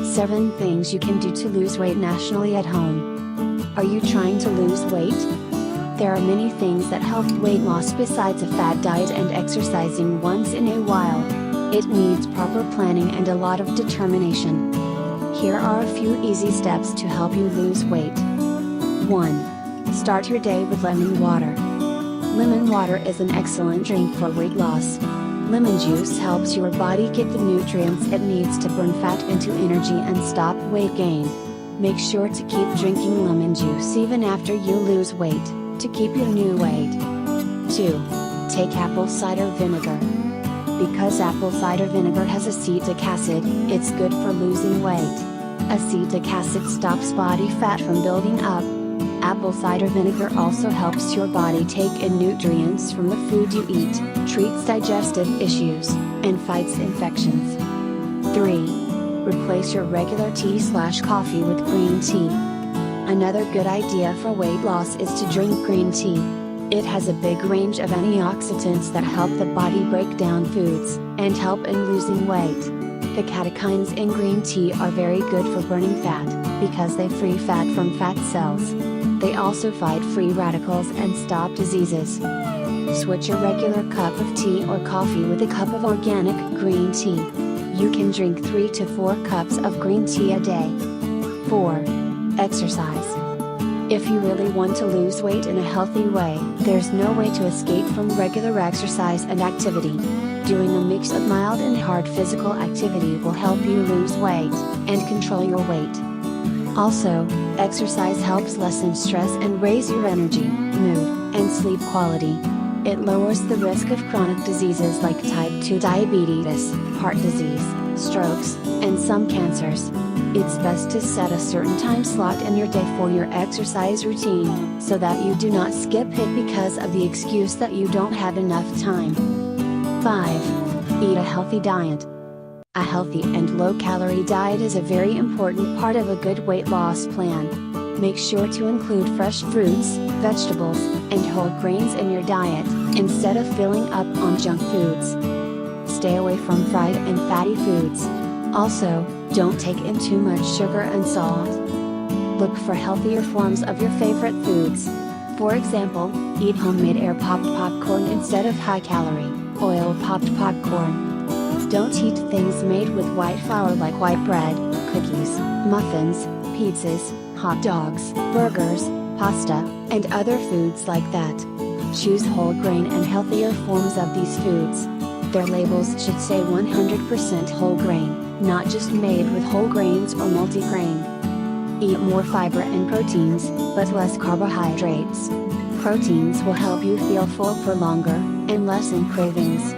7 things you can do to lose weight naturally at home. Are you trying to lose weight? There are many things that help weight loss besides a fat diet and exercising once in a while. It needs proper planning and a lot of determination. Here are a few easy steps to help you lose weight. 1. Start your day with lemon water. Lemon water is an excellent drink for weight loss. Lemon juice helps your body get the nutrients it needs to burn fat into energy and stop weight gain. Make sure to keep drinking lemon juice even after you lose weight, to keep your new weight. 2. Take apple cider vinegar. Because apple cider vinegar has acetic acid, it's good for losing weight. Acetic acid stops body fat from building up. Apple cider vinegar also helps your body take in nutrients from the food you eat, treats digestive issues, and fights infections. 3. Replace your regular tea/coffee with green tea. Another good idea for weight loss is to drink green tea. It has a big range of antioxidants that help the body break down foods, and help in losing weight. The catechins in green tea are very good for burning fat, because they free fat from fat cells. They also fight free radicals and stop diseases. Switch your regular cup of tea or coffee with a cup of organic green tea. You can drink 3 to 4 cups of green tea a day. 4. Exercise. If you really want to lose weight in a healthy way, there's no way to escape from regular exercise and activity. Doing a mix of mild and hard physical activity will help you lose weight, and control your weight. Also, exercise helps lessen stress and raise your energy, mood, and sleep quality. It lowers the risk of chronic diseases like type 2 diabetes, heart disease, strokes, and some cancers. It's best to set a certain time slot in your day for your exercise routine, so that you do not skip it because of the excuse that you don't have enough time. 5. Eat a healthy diet. A healthy and low-calorie diet is a very important part of a good weight loss plan. Make sure to include fresh fruits, vegetables, and whole grains in your diet, instead of filling up on junk foods. Stay away from fried and fatty foods. Also, don't take in too much sugar and salt. Look for healthier forms of your favorite foods. For example, eat homemade air-popped popcorn instead of high-calorie, oil-popped popcorn. Don't eat things made with white flour like white bread, cookies, muffins, pizzas, hot dogs, burgers, pasta, and other foods like that. Choose whole grain and healthier forms of these foods. Their labels should say 100% whole grain, not just made with whole grains or multigrain. Eat more fiber and proteins, but less carbohydrates. Proteins will help you feel full for longer, and lessen cravings.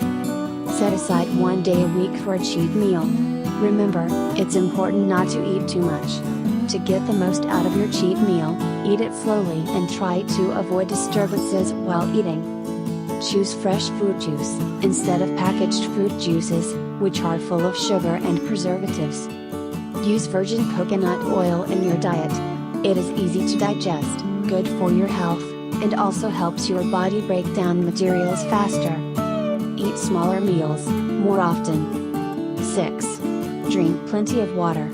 Set aside 1 day a week for a cheat meal. Remember, it's important not to eat too much. To get the most out of your cheat meal, eat it slowly and try to avoid disturbances while eating. Choose fresh fruit juice, instead of packaged fruit juices, which are full of sugar and preservatives. Use virgin coconut oil in your diet. It is easy to digest, good for your health, and also helps your body break down materials faster. Eat smaller meals, more often. 6. Drink plenty of water.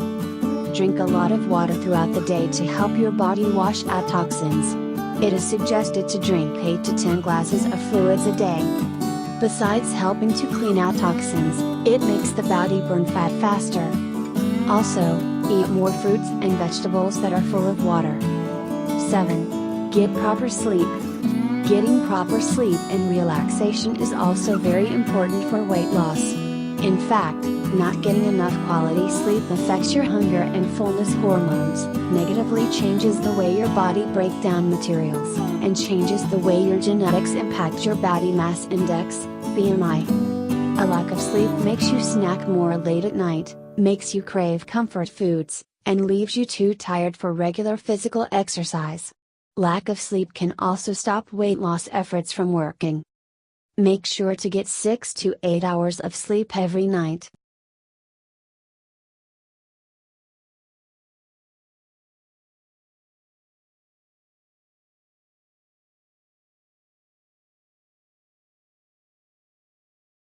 Drink a lot of water throughout the day to help your body wash out toxins. It is suggested to drink 8 to 10 glasses of fluids a day. Besides helping to clean out toxins, it makes the body burn fat faster. Also, eat more fruits and vegetables that are full of water. 7. Get proper sleep. Getting proper sleep and relaxation is also very important for weight loss. In fact, not getting enough quality sleep affects your hunger and fullness hormones, negatively changes the way your body breaks down materials, and changes the way your genetics impact your body mass index, BMI. A lack of sleep makes you snack more late at night, makes you crave comfort foods, and leaves you too tired for regular physical exercise. Lack of sleep can also stop weight loss efforts from working. Make sure to get 6 to 8 hours of sleep every night.